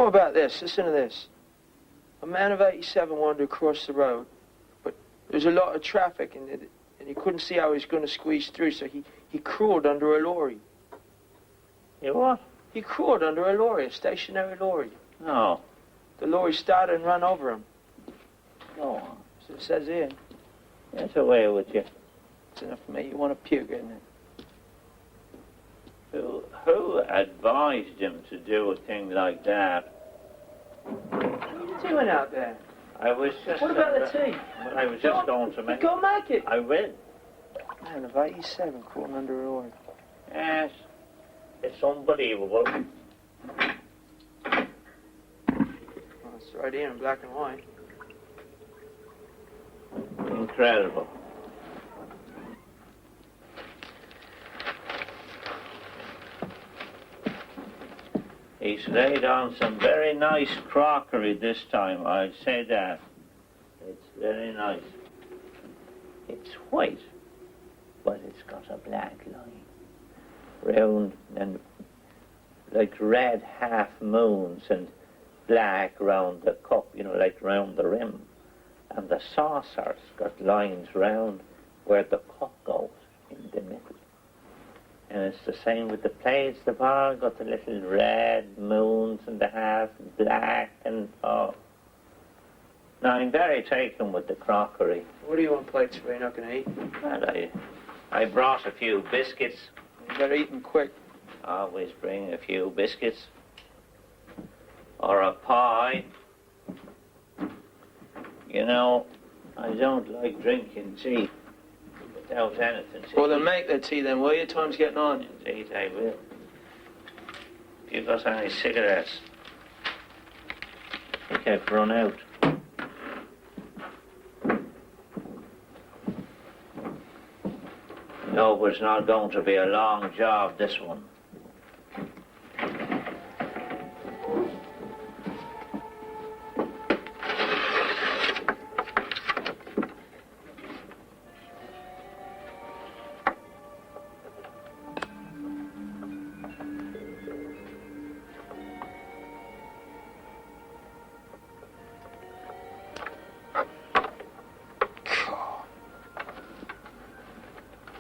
What about this? Listen to this. A man of 87 wanted to cross the road, but there was a lot of traffic and he couldn't see how he was going to squeeze through, so he crawled under a lorry. You what? He crawled under a lorry, a stationary lorry. No. The lorry started and ran over him. Go on. So it says here. That's away with you. It's enough for me. You want to puke, isn't it? Who advised him to do a thing like that? What are you doing out there? I was just... What about the tea? I was just going to make... Go make it. I will. Man of 87 crawling under a lorry. Yes. It's unbelievable. Well, it's right here in black and white. Incredible. He's laid on some very nice crockery this time, I'd say that. It's very nice. It's white, but it's got a black line. Round and like red half moons and black round the cup, you know, like round the rim. And the saucer's got lines round where the cup goes in the middle. And it's the same with the plates. They've all got the little red moons and the half black and oh. Now I'm very taken with the crockery. What do you want plates for? You're not going to eat? Well, I brought a few biscuits. You better eat them quick. Always bring a few biscuits. Or a pie. You know, I don't like drinking tea without anything to Well, then eat. make the tea then, will you? Time's getting on. Indeed, I will. If you've got any cigarettes, I think I've run out. No, it's not going to be a long job, this one.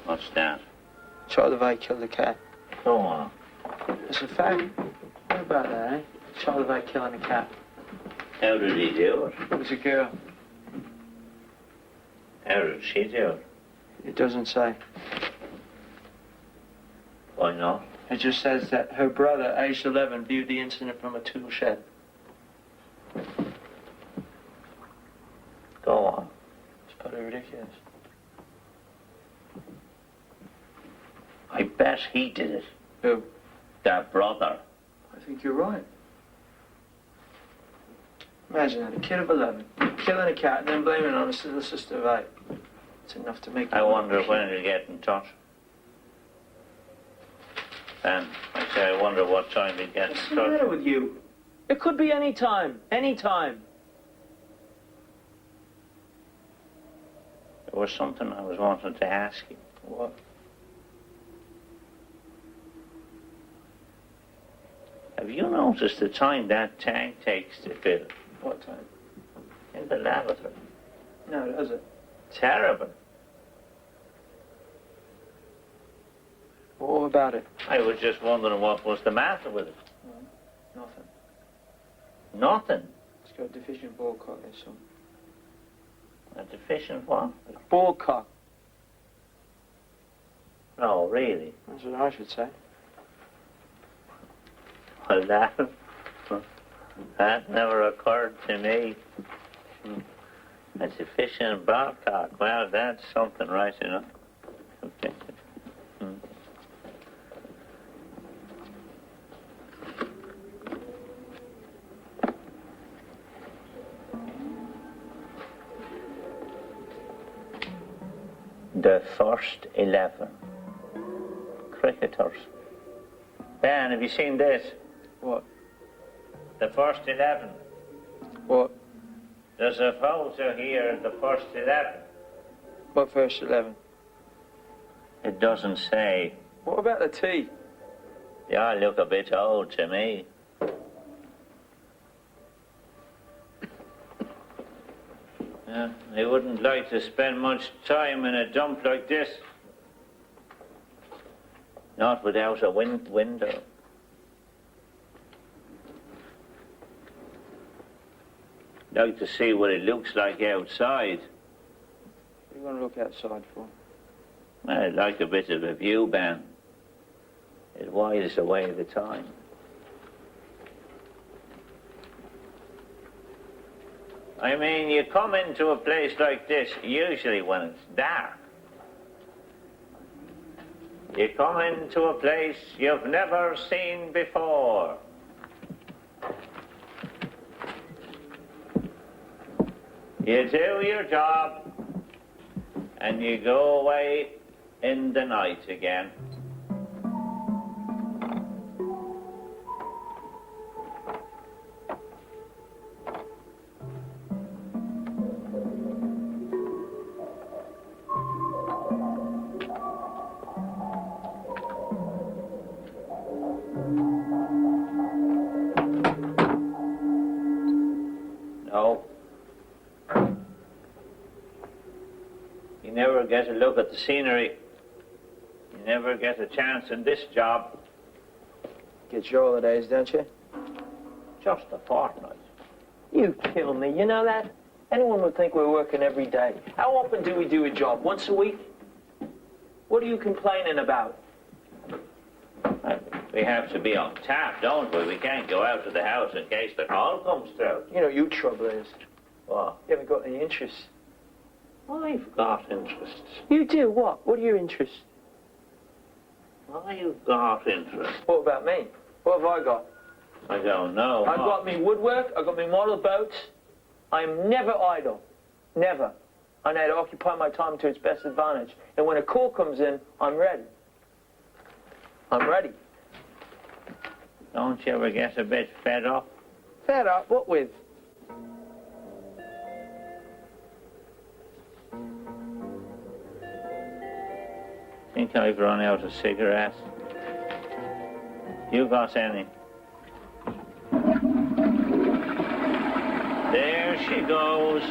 What's that? Charleville killed the cat. Go on. It's a fact. What about that, eh? Charleville killing a cat. How did he do it? It was a girl. How did she do it? It doesn't say. Why not? It just says that her brother, aged 11, viewed the incident from a tool shed. Go on. It's pretty ridiculous. I bet he did it. Who? That brother. I think you're right. Imagine that, a kid of 11, killing a cat and then blaming it on his little sister of 8. It's enough to make... I wonder when he'll get in touch. And I say, I wonder what time he'll get in What's the matter touch. with you? It could be any time. Any time. There was something I was wanting to ask you. What? Have you noticed the time that tank takes to fill What time? in the lavatory? No, does it? Terrible. What about it? I was just wondering what was the matter with it. Nothing. Nothing. It's got a deficient ball cock or something. A deficient what? Ball cock. No, really. That's what I should say. Well, that never occurred to me. A deficient barcock. Well, that's something, right, you know. Okay. The first 11 cricketers. Ben, have you seen this? What? The first 11. What? There's a photo here of the first 11. What first 11? It doesn't say. What about the tea? They all look a bit old to me. Yeah, I wouldn't like to spend much time in a dump like this. Not without a window. Like to see what it looks like outside. What do you want to look outside for? I'd like a bit of a view, Ben. It whiles away the time. I mean, you come into a place like this, usually when it's dark. You come into a place you've never seen before. You do your job, and you go away in the night again. You never get a look at the scenery. You never get a chance in this job. Get your holidays, don't you? Just a fortnight. You kill me, you know that? Anyone would think we're working every day. How often do we do a job? Once a week? What are you complaining about? We have to be on tap, don't we? We can't go out of the house in case the call comes through. You know your trouble is. What? You haven't got any interests. I've got interests. You do? What? What are your interests? I've got interests. What about me? What have I got? I don't know. I've got me woodwork, I've got me model boats. I'm never idle. Never. I know to occupy my time to its best advantage. And when a call comes in, I'm ready. I'm ready. Don't you ever get a bit fed up? Fed up? What with? Think I've run out of cigarettes. You got any? There she goes.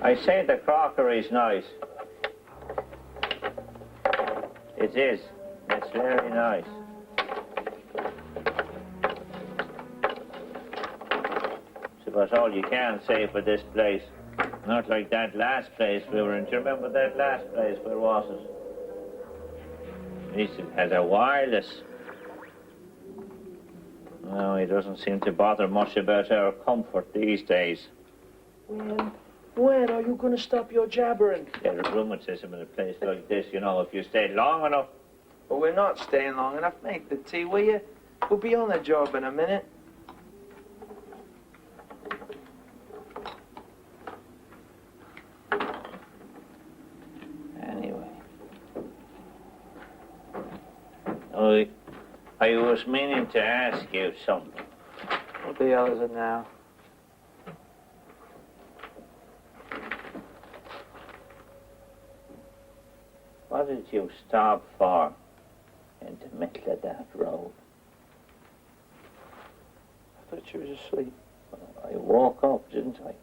I say the crockery's nice. It is. It's very nice. That's all you can say for this place. Not like that last place we were in. Do you remember that last place? Where was it? At least it has a wireless. No, he doesn't seem to bother much about our comfort these days. When are you going to stop your jabbering? There's rheumatism in a place like this, you know, if you stay long enough. Well, we're not staying long enough. Make the tea, will you? We'll be on the job in a minute. I was meaning to ask you something. What the hell is it now? What did you stop for in the middle of that road? I thought you was asleep. I woke up, didn't I,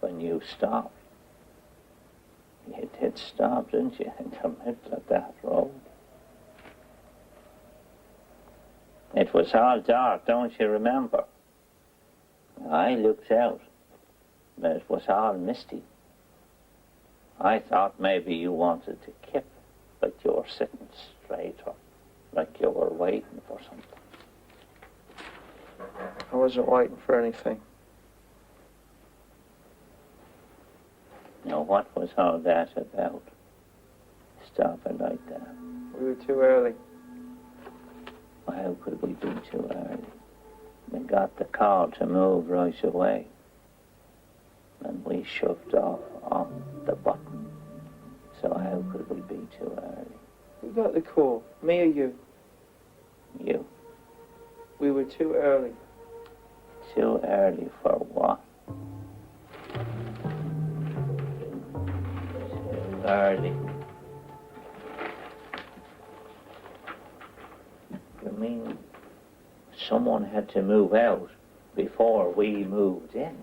when you stopped? You did stop, didn't you, in the middle of that road? It was all dark, don't you remember? I looked out, but it was all misty. I thought maybe you wanted to kip, but you were sitting straight or like you were waiting for something. I wasn't waiting for anything. Now, what was all that about? Stopping like that. We were too early. How could we be too early? We got the call to move right away. And we shoved off on the button. So how could we be too early? Who got the call? Me or you? You. We were too early. Too early for what? Too early. You mean someone had to move out before we moved in?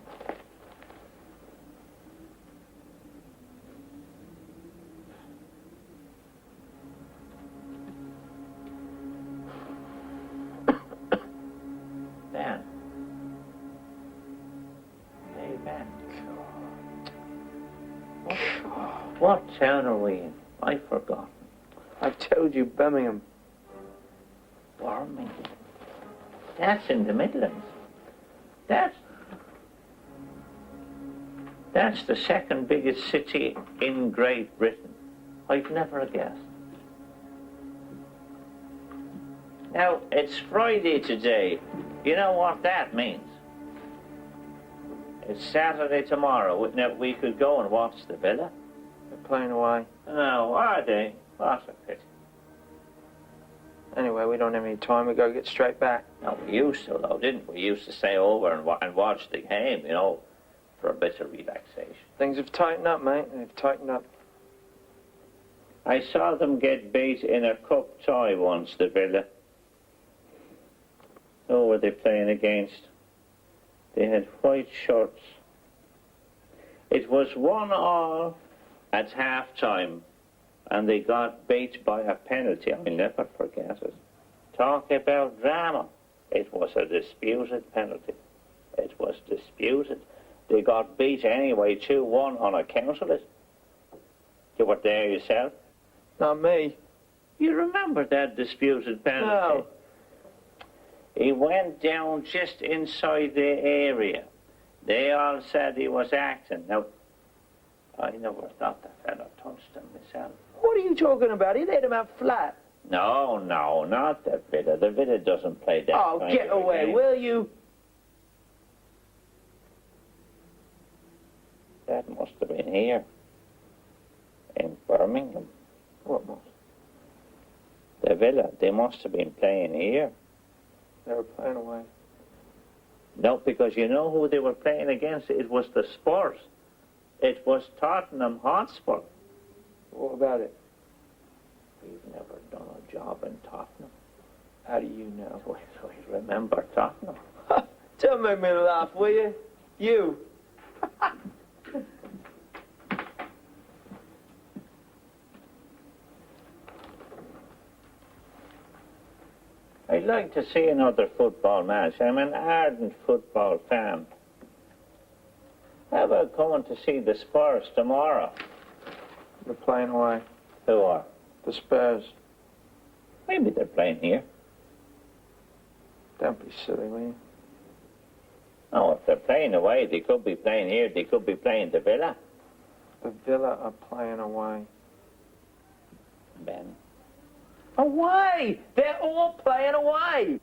Ben. Hey, Ben. What town are we in? I've forgotten. I've told you, Birmingham. Birmingham. That's in the Midlands. That's the second biggest city in Great Britain. I've never guessed. Now, it's Friday today. You know what that means? It's Saturday tomorrow. We could go and watch the Villa. They're playing away. No, are they? What a pity. Anyway, we don't have any time. We gotta get straight back. No, we used to, though, didn't we? We used to stay over and watch the game, you know, for a bit of relaxation. Things have tightened up, mate. They've tightened up. I saw them get beat in a cup tie once, the Villa. Who were they playing against? They had white shirts. It was 1-1 at half-time, and they got beat by a penalty. I'll never forget it. Talk about drama. It was a disputed penalty. It was disputed. They got beat anyway, 2-1 on account of it. You were there yourself? Not me. You remember that disputed penalty? No. He went down just inside the area. They all said he was acting. Now, I never thought that fella touched him myself. What are you talking about? He laid him out flat. No, not the Villa. The Villa doesn't play that Oh, kind get of a away, game. will you? That must have been here. In Birmingham. What must? The Villa, they must have been playing here. They were playing away. No, because you know who they were playing against? It was the Spurs. It was Tottenham Hotspur. What about it? We've never done a job in Tottenham. How do you know? I remember Tottenham. Don't make me laugh, will you? You. I'd like to see another football match. I'm an ardent football fan. How about coming to see the Spurs tomorrow? They're playing away. Who are? The Spurs. Maybe they're playing here. Don't be silly, will you? Oh, if they're playing away, they could be playing here. They could be playing the Villa. The Villa are playing away. Ben. Away! They're all playing away!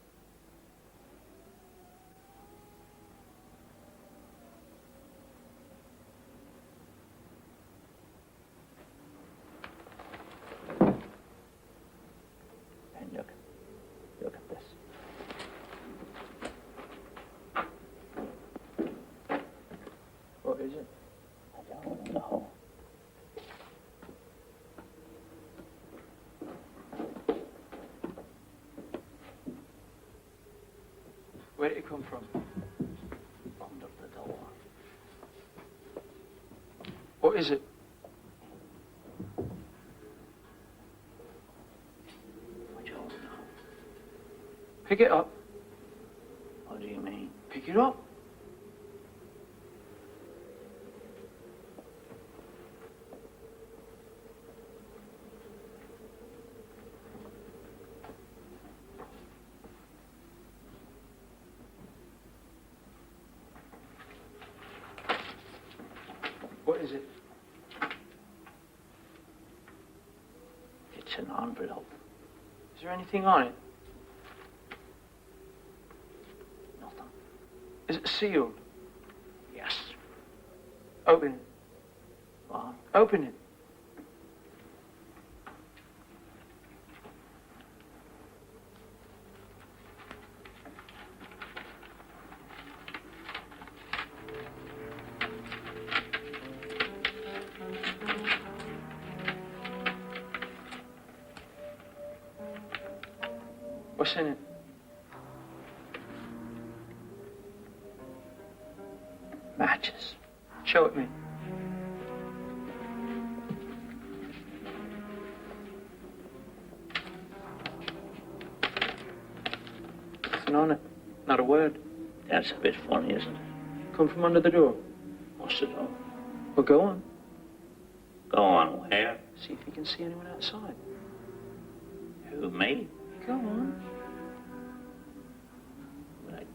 And look at this. What is it? I don't know. Where did it come from? Under the door. What is it? I don't know. Pick it up. What do you mean? Pick it up. What is it? It's an envelope. Is there anything on it? Nothing. Is it sealed? Yes. Open it. What? Open it. What's in it? Matches. Show it me. Nothing on it. Not a word. That's a bit funny, isn't it? Come from under the door. Must have done. Well, go on. Go on, where? See if you can see anyone outside. Who, me? Go on. Right.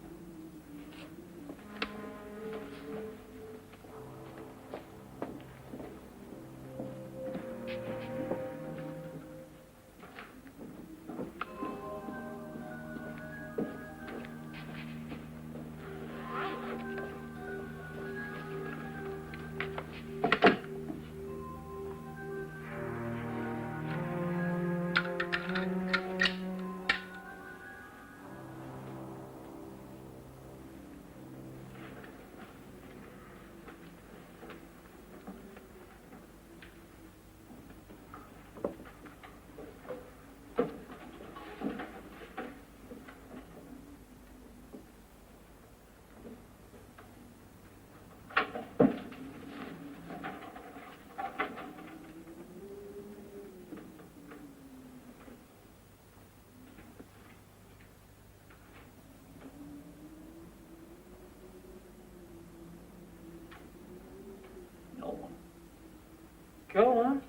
Go on.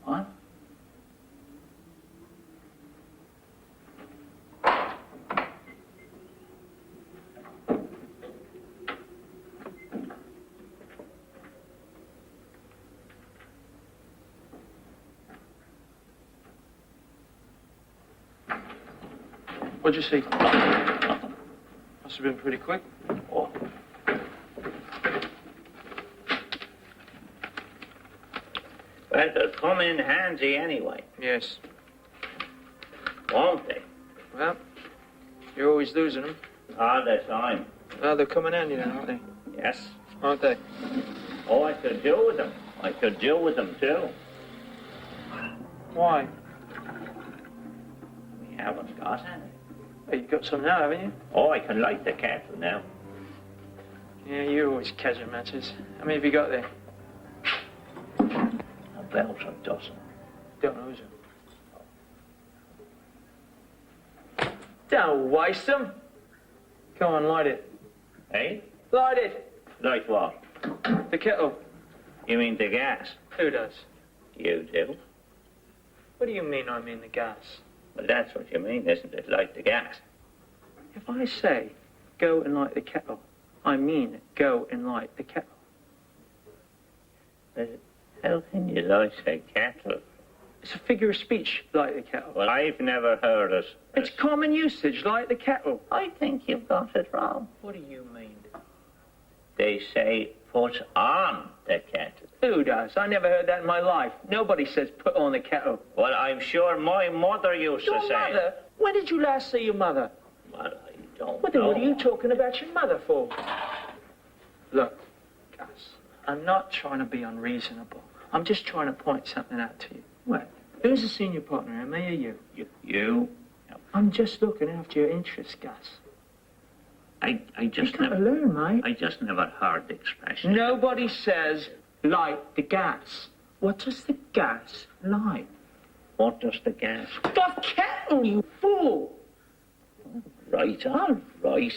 What? What'd you see? Nothing. Must have been pretty quick. Oh. Well, they'll come in handy anyway, Yes. won't they? Well, you're always losing them. All the time. Well, they're coming handy then, aren't they? Yes. Aren't they? Oh, I could do with them. I could do with them too. Why? We haven't got any. Oh, you've got some now, haven't you? Oh, I can light the kettle now. Yeah, you're always catching matches. How many have you got there? About a dozen. Don't know, is it? Don't waste them. Come on, light it. Eh? Light it. Like what? The kettle. You mean the gas? Who does? You do. What do you mean I mean the gas? Well, that's what you mean, isn't it? Light the gas. If I say, go and light the kettle, I mean go and light the kettle. How can you light a kettle? It's a figure of speech, light the kettle. Well, I've never heard it. It's common usage, light the kettle. I think you've got it wrong. What do you mean? They say put on the kettle. Who does? I never heard that in my life. Nobody says put on the kettle. Well, I'm sure my mother used Your to say mother? it. When did you last see your mother? Well, I don't What then? know. What are you talking about your mother for? Look, Gus, I'm not trying to be unreasonable. I'm just trying to point something out to you. What? Who's the senior partner, me or you? You? I'm just looking after your interests, Gus. I You just gotta never... learn, mate. I just never heard the expression. Nobody says light the gas. What does the gas light? What does the gas... The kettle, you fool! Right, all right.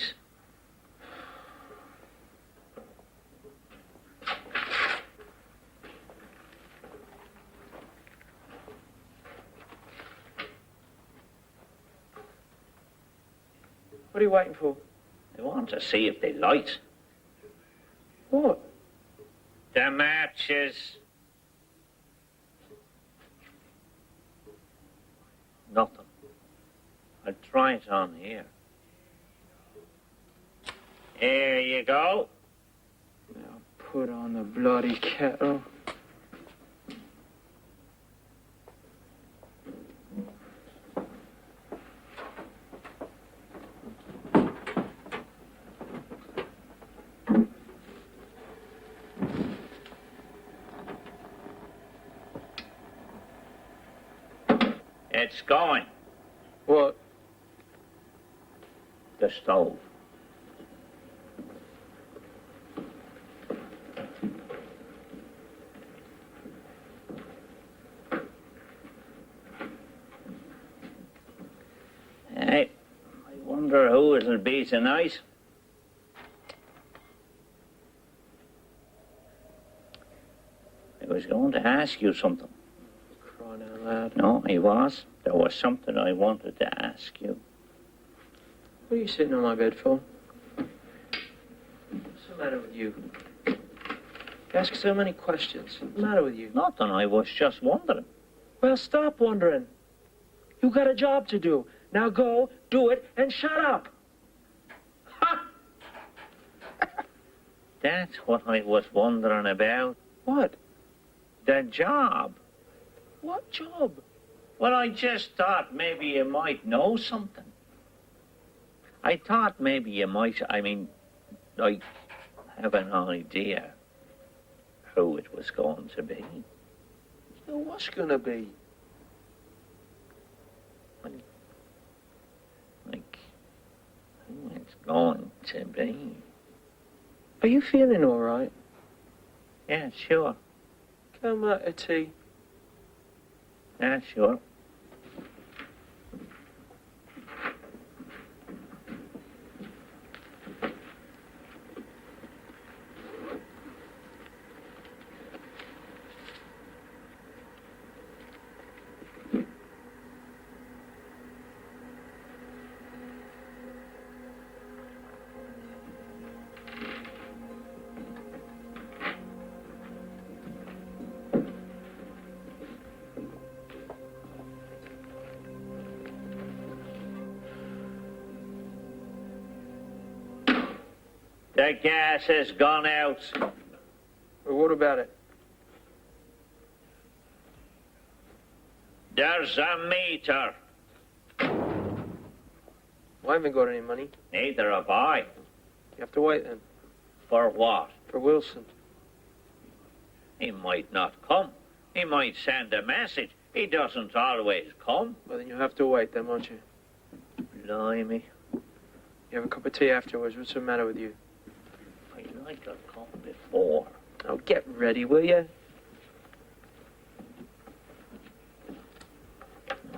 What are you waiting for? I want to see if they light. What? The matches. Nothing. I'll try it on here. Here you go. Now put on the bloody kettle. It's going. What? The stove. Hey, I wonder who it'll be tonight. I was going to ask you something. Crying out loud. No, I was. There was something I wanted to ask you. What are you sitting on my bed for? What's the matter with you? You ask so many questions. What's the matter with you? Nothing, I was just wondering. Well, stop wondering. You got a job to do. Now go, do it, and shut up. Ha! That's what I was wondering about. What? The job. What job? Well, I just thought maybe you might know something. I thought maybe you might, like, have an idea who it was going to be. Well, what's gonna be? Like, who it's going to be. Are you feeling all right? Yeah, sure. Come out of tea. Yeah, sure. The gas has gone out. Well, what about it? There's a meter. Well, I haven't got any money. Neither have I. You have to wait then. For what? For Wilson. He might not come. He might send a message. He doesn't always come. Well, then you have to wait then, won't you? Blimey. You have a cup of tea afterwards. What's the matter with you? I'd like to come before. Oh, get ready, will you?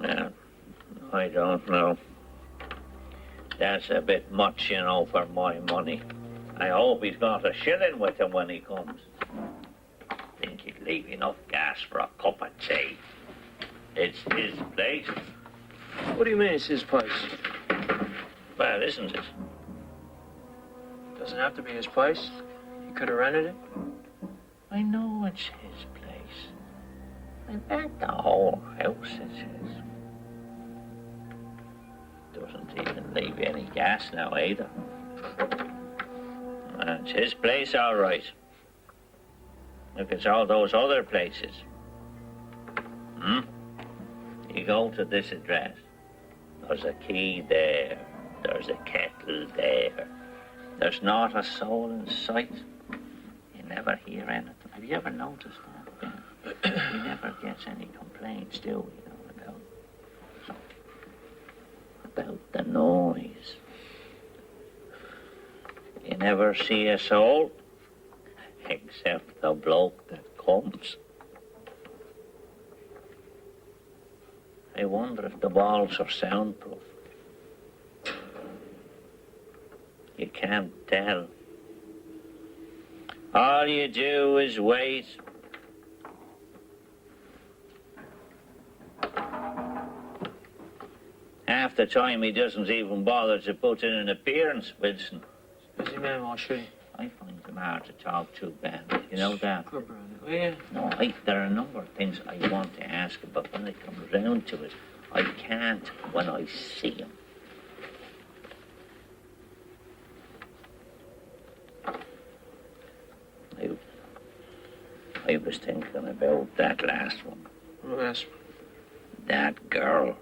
Yeah, I don't know. That's a bit much, you know, for my money. I hope he's got a shilling with him when he comes. Think he'd leave enough gas for a cup of tea. It's his place. What do you mean it's his place? Well, isn't it? Doesn't have to be his place. He could have rented it. I know it's his place. I bet the whole house is his. Doesn't even leave any gas now either. It's his place, all right. Look, it's all those other places. You go to this address. There's a key there. There's a kettle there. There's not a soul in sight. You never hear anything. Have you ever noticed that? Yeah. We never get any complaints, do we? You know, about the noise. You never see a soul, except the bloke that comes. I wonder if the walls are soundproof. You can't tell. All you do is wait. Half the time he doesn't even bother to put in an appearance, Wilson. Busy man, I'll show you. I find him hard to talk to, Ben. You know that? Good, brother. Will you? No, there are a number of things I want to ask him, but when it comes round to it, I can't when I see him. I was thinking about that last one. What last one? That girl.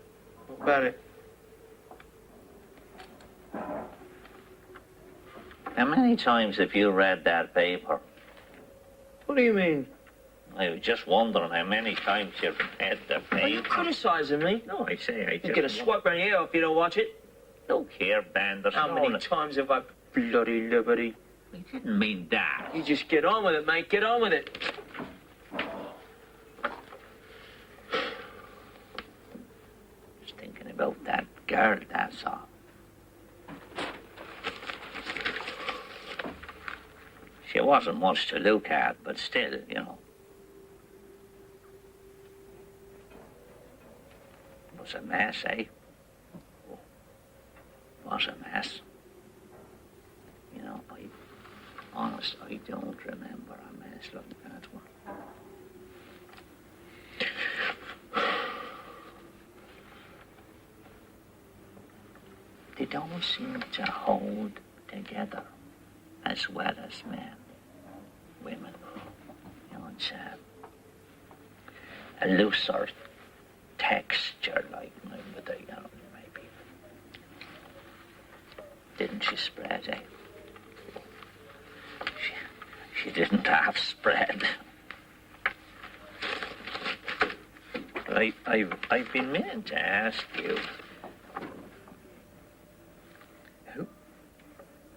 What about it? How many times have you read that paper? What do you mean? I was just wondering how many times you've read the Are you paper. criticizing me? No, I say I just... You get a swipe around here if you don't watch it. Look here, Ben, there's How no... many times have I bloody liberty? I didn't mean that. You just get on with it, mate. Get on with it. Just thinking about that girl, that's all. She wasn't much to look at, but still, you know. It was a mess, eh? Was a mess. You know, honest, I don't remember a mess like that one. They don't seem to hold together as well as men, women. You know, it's a looser texture, like, with a, you know, maybe. Didn't she spread, eh? She didn't have spread. I've been meaning to ask you,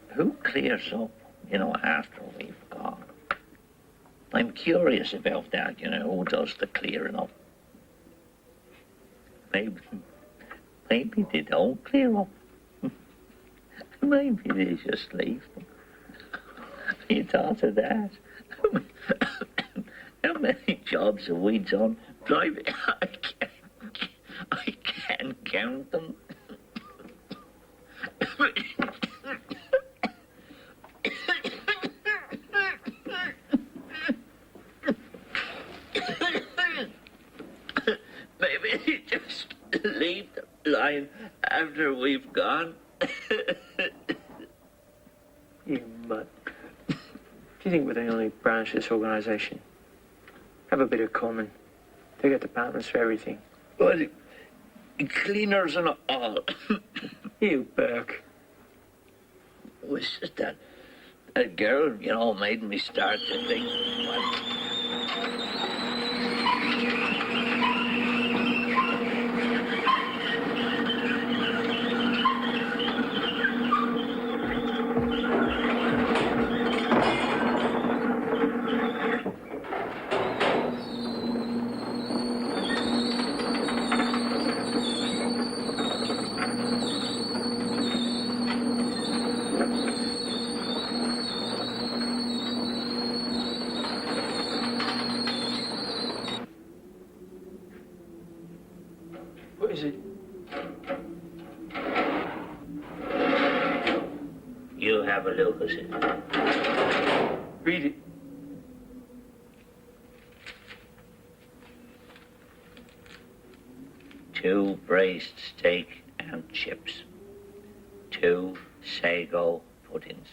who clears up, you know, after we've gone? I'm curious about that, you know, who does the clearing up? Maybe they don't clear up. Maybe they just leave them. You thought of that? How many jobs have we done? Driving, I can't count them. Maybe just leave them lying after we've gone. You mutt. you think we're the only branch of this organisation? Have a bit of common. They get departments for everything. Well, cleaners and all. You, Burke. It was just that girl, you know, made me start to think. What is it? You have a look at it. Read it. Two braised steak and chips. 2 sago puddings.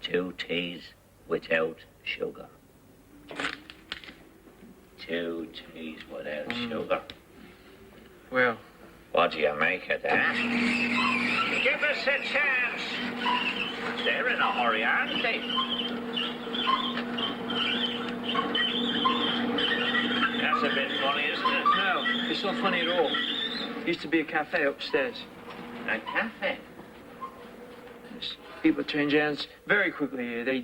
2 teas without sugar. 2 teas without sugar. Well, What do you make of that? Give us a chance. They're in a hurry, aren't they? That's a bit funny, isn't it? no, it's not funny at all. Used to be a cafe upstairs. A cafe? People change hands very quickly here.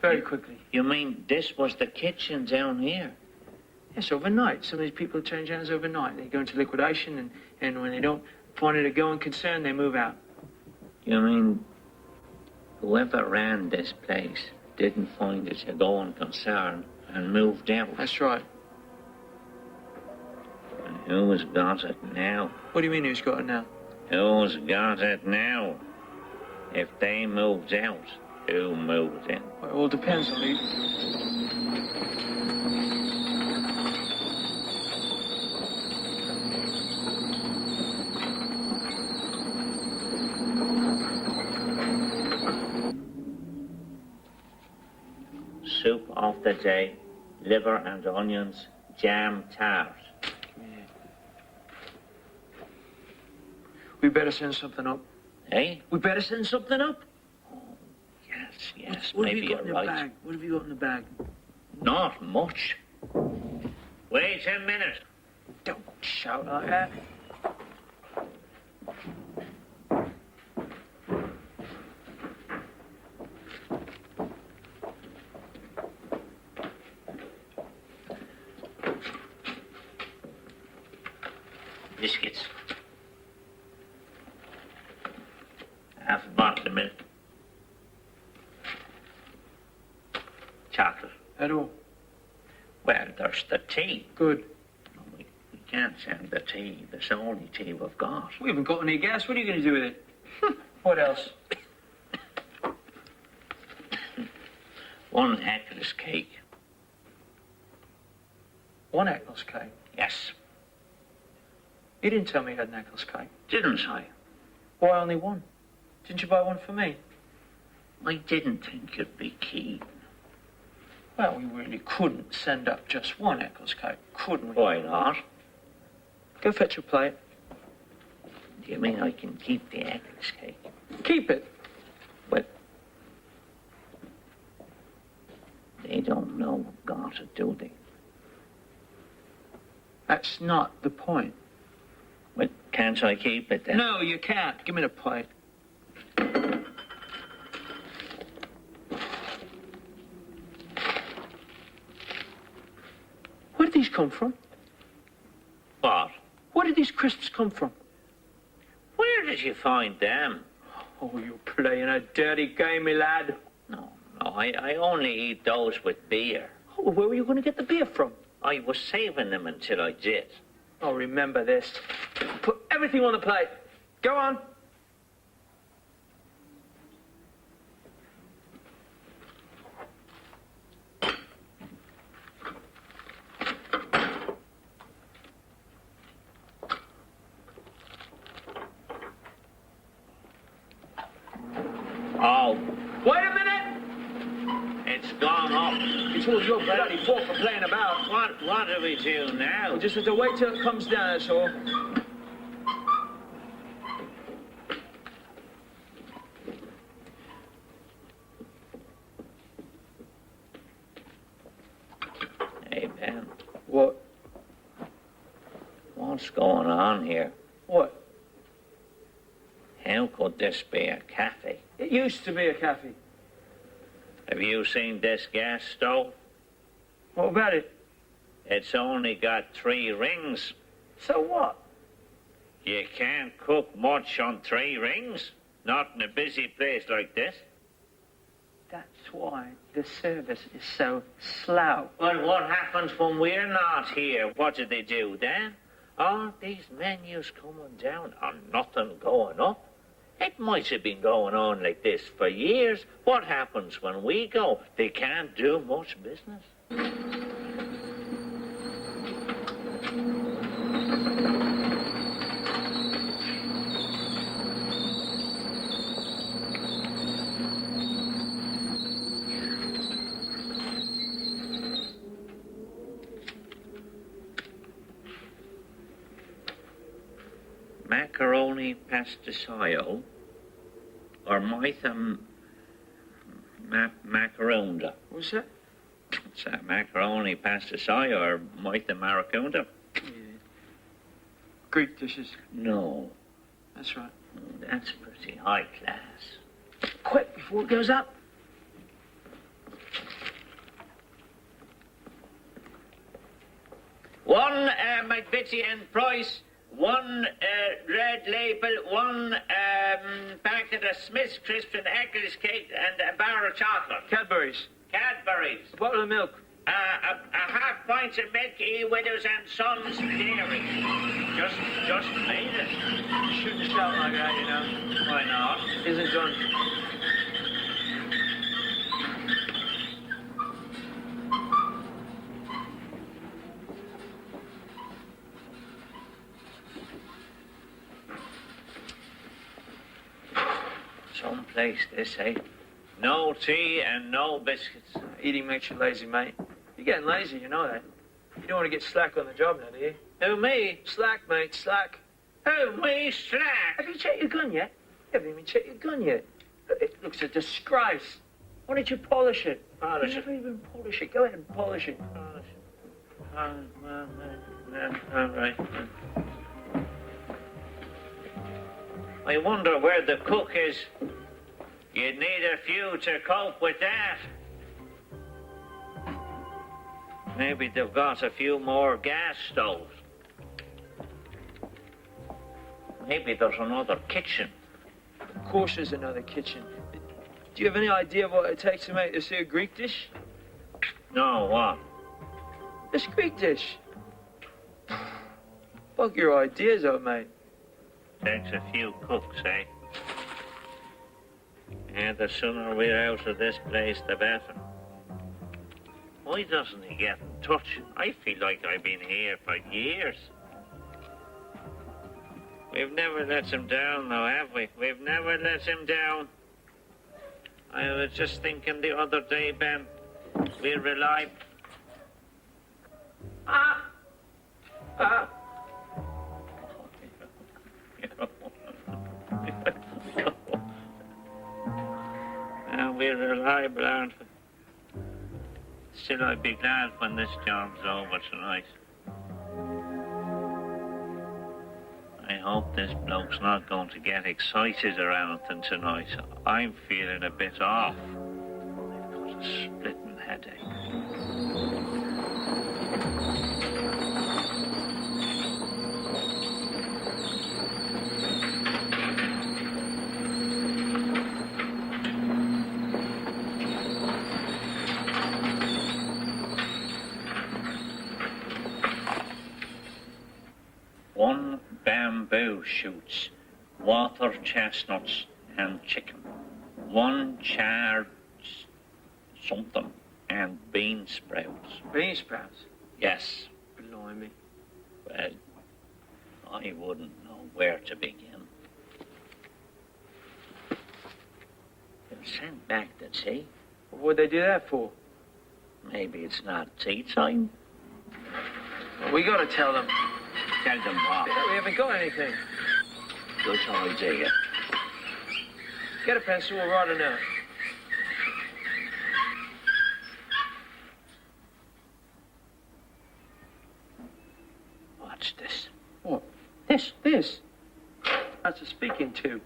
Very quickly. You mean this was the kitchen down here? Yes, overnight. Some of these people change hands overnight. They go into liquidation, and when they don't find it a going concern, they move out. You mean whoever ran this place didn't find it a going concern and moved out? That's right. And who's got it now? What do you mean who's got it now? Who's got it now? If they moved out, who moved in? Well, it all depends on who. Soup of the day, liver and onions, jam tart. We better send something up. Eh? We better send something up. Yes, What have maybe you got in you're the right. bag? What have you got in the bag? Not much. Wait a minute. Don't shout like that. Biscuits. Half a bottle of milk. Chocolate. At all. Well, there's the tea. Good. We can't send the tea. That's the only tea we've got. We haven't got any gas. What are you going to do with it? What else? 1 Eccles cake. 1 Eccles cake. Yes. You didn't tell me you had an Eccles cake. Didn't I? Why only 1? Didn't you buy 1 for me? I didn't think you'd be keen. Well, we really couldn't send up just 1 Eccles cake, couldn't we? Why not? Go fetch a plate. Do you mean I can keep the Eccles cake? Keep it. Well, they don't know we've got it, do they? That's not the point. Well, can't I keep it then? No, you can't. Give me the plate. Where did these come from? What? Where did these crisps come from? Where did you find them? Oh, you're playing a dirty game, me lad. No, I only eat those with beer. Oh, well, where were you going to get the beer from? I was saving them until I did. Oh, remember this. Put everything on the plate. Go on. Oh, Wait a minute! it's all your bloody fault for playing about. What do we do now? We just have to wait till it comes down, that's all. Hey, Ben. What? What's going on here? What? How could this be a cafe? It used to be a cafe. Have you seen this gas stove? What about it? It's only got 3 rings. So what? You can't cook much on 3 rings. Not in a busy place like this. That's why the service is so slow. But what happens when we're not here? What do they do then? Are these menus coming down or nothing going up? It might have been going on like this for years. What happens when we go? They can't do much business. Macaroni pasticcio or macaronda. What's that? It's a macaroni pasticcio or maracunda. Yeah. Greek dishes. No, That's right. that's pretty high class. Quick, before it goes up. One McVitie price, 1 red label, 1 packet of Smith's Crisps and Eccles cake, and a bar of chocolate. Cadbury's. Cadbury's. A bottle of milk. A half pint of milk, Widows and Sons Dairy. Just made it. You shouldn't shout like that, you know. Why not? Isn't done. Some place, this, eh? No tea and no biscuits. Eating makes you lazy, mate. You're getting lazy, you know that. You don't want to get slack on the job now, do you? Who, me? Slack, mate, slack. Who, me? Slack? Have you checked your gun yet? You haven't even checked your gun yet. It looks a disgrace. Why don't you polish it? Polish You it? never even polish it. Go ahead and polish it. Polish it. All right. I wonder where the cook is. You'd need a few to cope with that. Maybe they've got a few more gas stoves. Maybe there's another kitchen. Of course there's another kitchen. Do you have any idea of what it takes to make this here Greek dish? No, what? This Greek dish. Fuck your ideas up, mate. Takes a few cooks, eh? And the sooner we're out of this place, the better. Why doesn't he get in touch? I feel like I've been here for years. We've never let him down, though, have we? We've never let him down. I was just thinking the other day, Ben, we rely... Ah! We're reliable, aren't we? Still, I'd be glad when this job's over tonight. I hope this bloke's not going to get excited or anything tonight. I'm feeling a bit off. I've got a splitting headache. One bamboo shoots, water chestnuts and chicken. 1 charred something and bean sprouts. Bean sprouts? Yes. Blimey. Well, I wouldn't know where to begin. They were sent back, did see? What'd they do that for? Maybe it's not tea time. Well, we gotta tell them. Tell them what? We haven't got anything. Good idea. Get a pencil, we'll write a note. What's this? What? This. That's a speaking tube.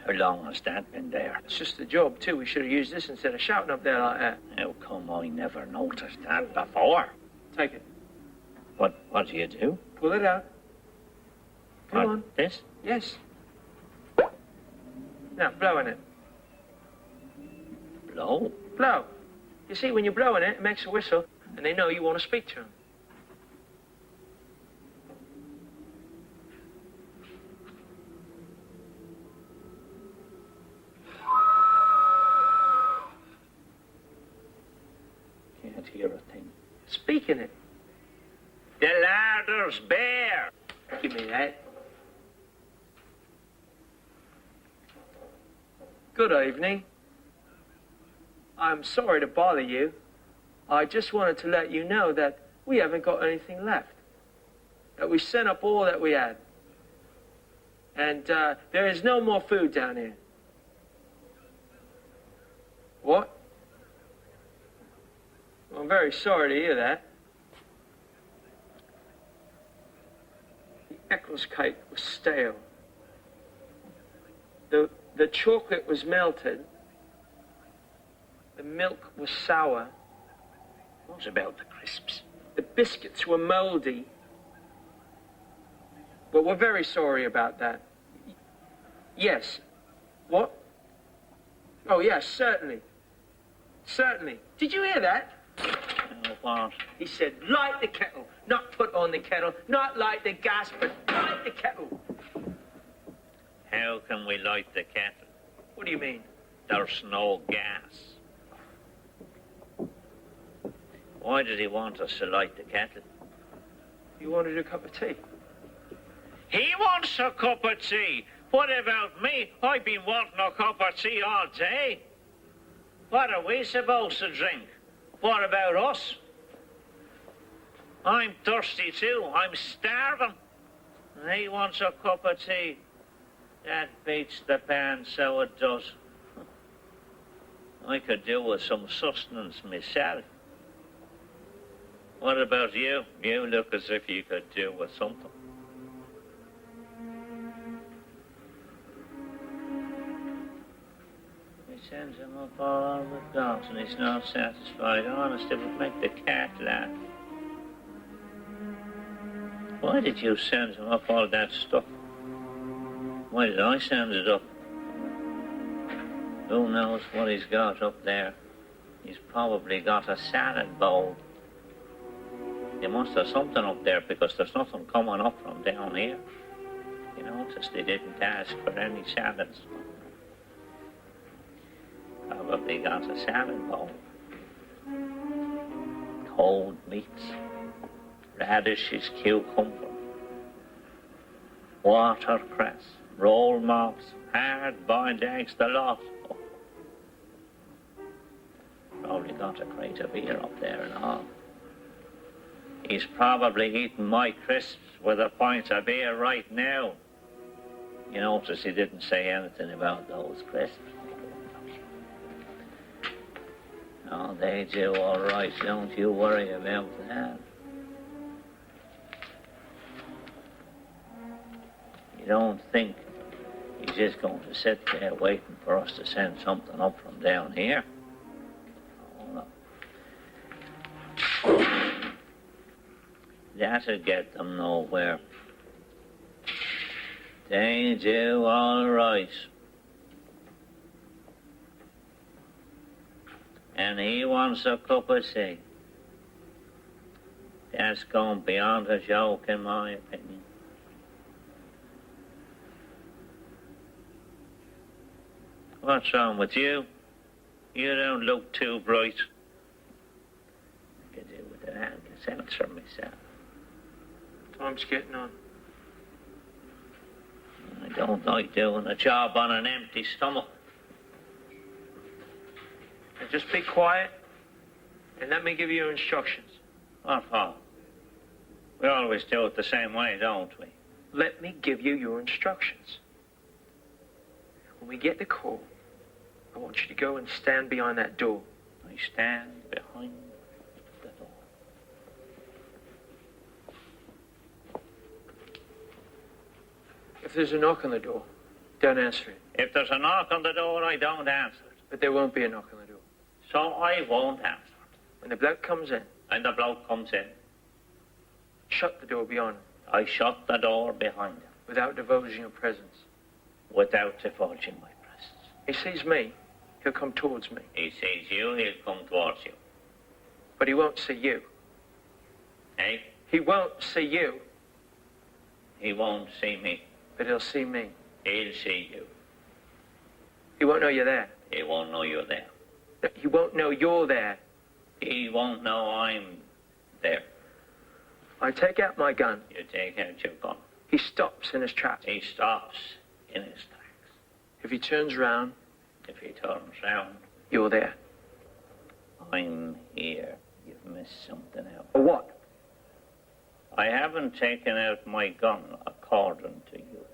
How long has that been there? It's just a job, too. We should have used this instead of shouting up there like that. How come I never noticed that before? Take it. What do you do? Pull it out. Come on. This? Yes. Now, blow in it. Blow? Blow. You see, when you blow in it, it makes a whistle, and they know you want to speak to them. Can't hear a thing. Speak in it. The larder's bare. Give me that. Good evening. I'm sorry to bother you. I just wanted to let you know that we haven't got anything left. That we sent up all that we had. And there is no more food down here. What? Well, I'm very sorry to hear that. The Eccles cake was stale. The chocolate was melted. The milk was sour. What about the crisps? The biscuits were mouldy. But we're very sorry about that. Yes. What? Oh, yes, certainly. Certainly. Did you hear that? What? He said, light the kettle. Not put on the kettle. Not light the gas, but light the kettle. How can we light the kettle? What do you mean? There's no gas. Why did he want us to light the kettle? You wanted a cup of tea? He wants a cup of tea. What about me? I've been wanting a cup of tea all day. What are we supposed to drink? What about us? I'm thirsty too. I'm starving. And he wants a cup of tea. That beats the pan, so it does. I could do with some sustenance myself. What about you? You look as if you could do with something. He sends him up all with dogs and he's not satisfied. Honest, it would make the cat laugh. Why did you send him up all that stuff? Why did I send it up? Who knows what he's got up there? He's probably got a salad bowl. He must have something up there because there's nothing coming up from down here. You notice they didn't ask for any salads. Probably got a salad bowl. Cold meats, radishes, cucumber, watercress, roll mops, hard-boiled eggs, the lot. Oh. Probably got a crate of beer up there and all. He's probably eating my crisps with a pint of beer right now. You notice he didn't say anything about those crisps. Oh, they do all right. Don't you worry about that. You don't think he's just going to sit there waiting for us to send something up from down here? Oh, no. That'll get them nowhere. They do all right. And he wants a cup of tea. That's gone beyond a joke, in my opinion. What's wrong with you? You don't look too bright. I could do with an Alka-Seltzer myself. Time's getting on. I don't like doing a job on an empty stomach. Now just be quiet. And let me give you your instructions. What for? We always do it the same way, don't we? Let me give you your instructions. When we get the call, I want you to go and stand behind that door. I stand behind the door. If there's a knock on the door, don't answer it. If there's a knock on the door, I don't answer it. But there won't be a knock on the door. So I won't answer it. When the bloke comes in, And the bloke comes in. shut the door behind him I shut the door behind him without divulging your presence. without divulging my presence. He sees me, he'll come towards me. He sees you, he'll come towards you. But he won't see you. Eh? He won't see you, He won't see me. but he'll see me. He'll see you. He won't know you're there. He won't know you're there. No, he won't know you're there. He won't know I'm there. I take out my gun. You take out your gun. He stops in his tracks. He stops in his tracks. If he turns round, If he turns round, you're there. I'm here. You've missed something out. Or what? I haven't taken out my gun according to you.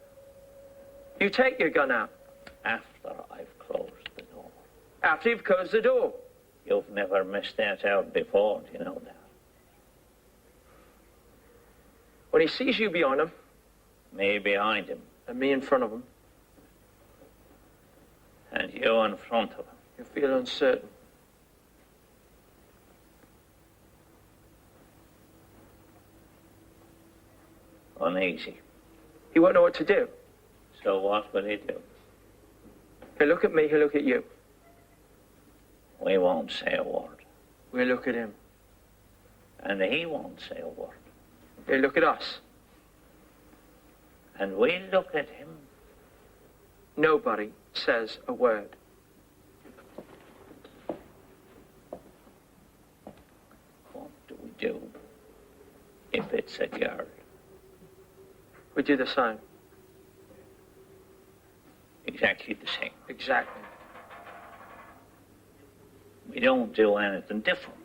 You take your gun out After I've closed the door. after you've closed the door. You've never missed that out before, do you know that? When he sees you beyond him Me behind him and me in front of him, and you in front of him. you feel uncertain. Uneasy. He won't know what to do. So what will he do? He'll look at me, he'll look at you. We won't say a word. We'll look at him. And he won't say a word. He'll look at us. And we'll look at him. Nobody says a word. What do we do if it's a girl? We do the same. Exactly the same. Exactly. We don't do anything different.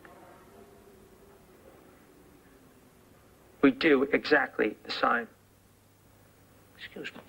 We do exactly the same. Excuse me.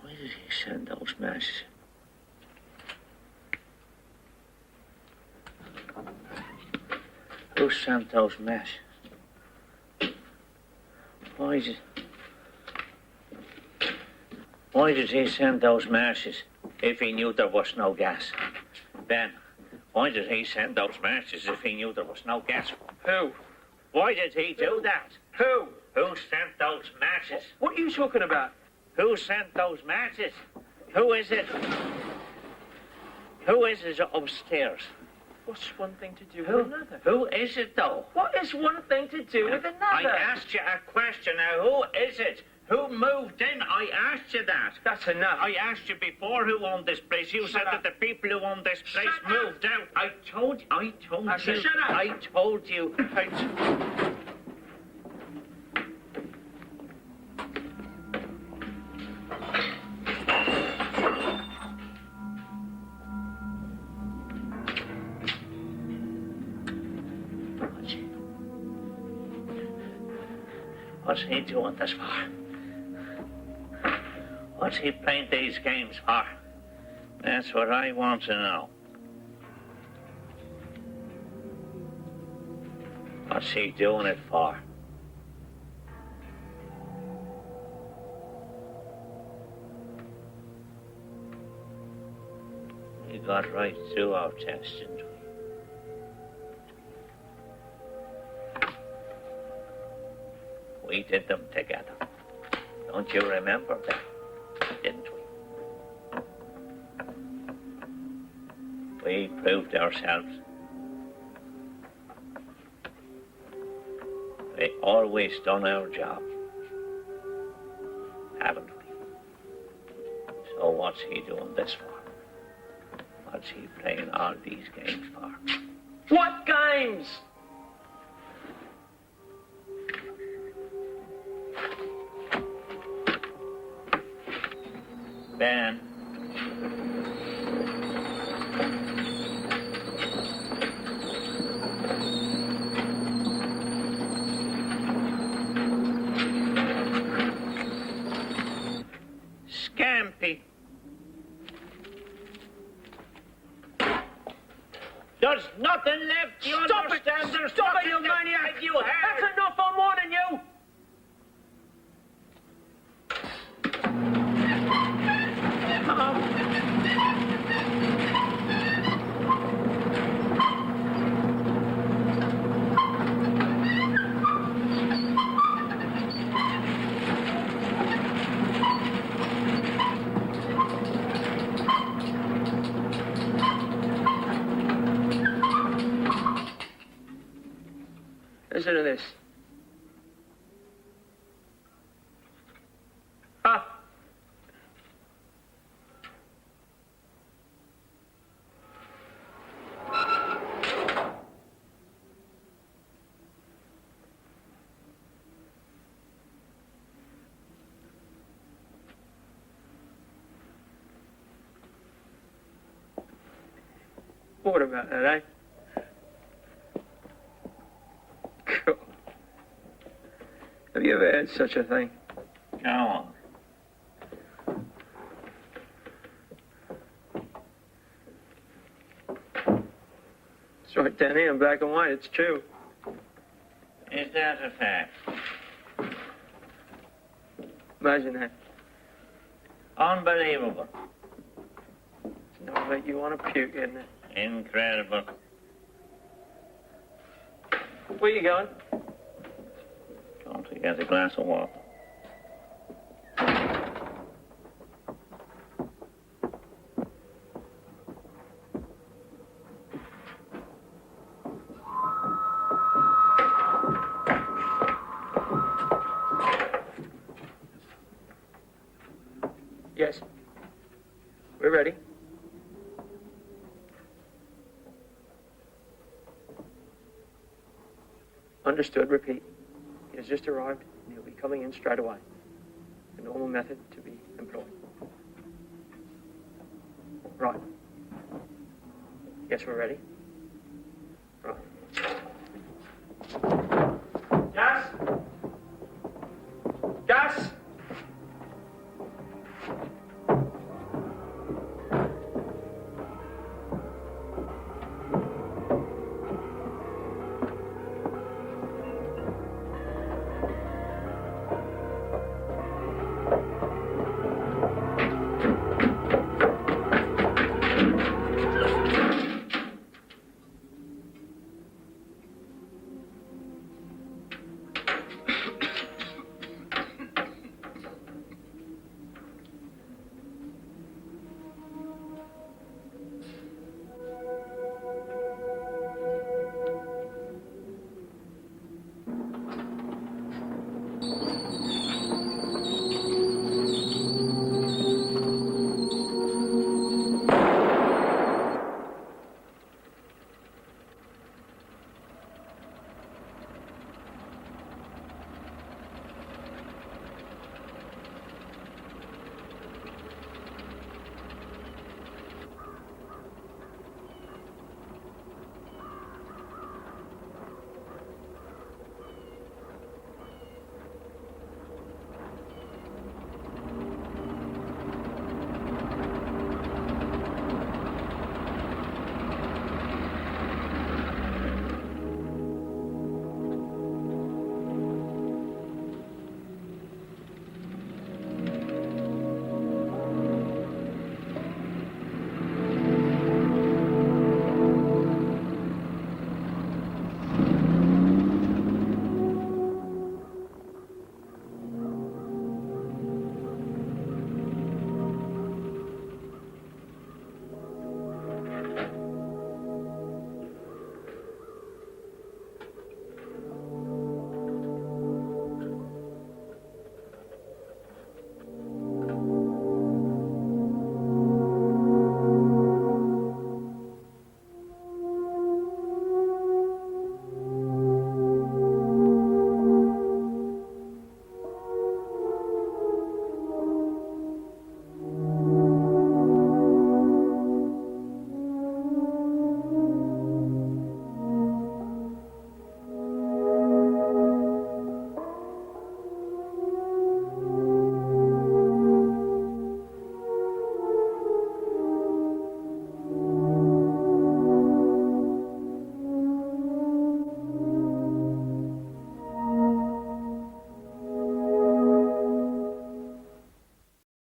Why did he send those messages? Who sent those messages? Why did he send those messages if he knew there was no gas? Ben, why did he send those messages if he knew there was no gas? Who? Why did he do that? Who? Who sent those messages? What are you talking about? Who sent those messages? Who is it? Who is it upstairs? What's one thing to do Who? with another? Who is it, though? What is one thing to do with I another? asked you a question. Now, who is it? Who moved in? I asked you that. That's enough. I asked you before who owned this place. You said up. that the people who own this place Shut up. moved out. I told you. I said shut up. I told you. What's he doing this for? What's he playing these games for? That's what I want to know. What's he doing it for? We got right through our test, didn't we? We did them together. Don't you remember that? Didn't we? We proved ourselves. We always done our job. Haven't we? So what's he doing this for? What's he playing all these games for? What games? Ben. Scampy. There's nothing left. You Stop it! understand? There's Stop it, nothing you left. maniac! You have. That's enough, I'm warning you! Listen to this. Ah! What about that, eh? God. Have you ever had such a thing? Go on. It's right down here in black and white, it's true. Is that a fact? Imagine that. Unbelievable. It'll make you want to puke, isn't it? Incredible. Where you going? Going to get a glass of water. Yes. We're ready. Understood. Repeat. He has just arrived, and he'll be coming in straight away. The normal method to be employed. Right. Yes, we're ready. Right.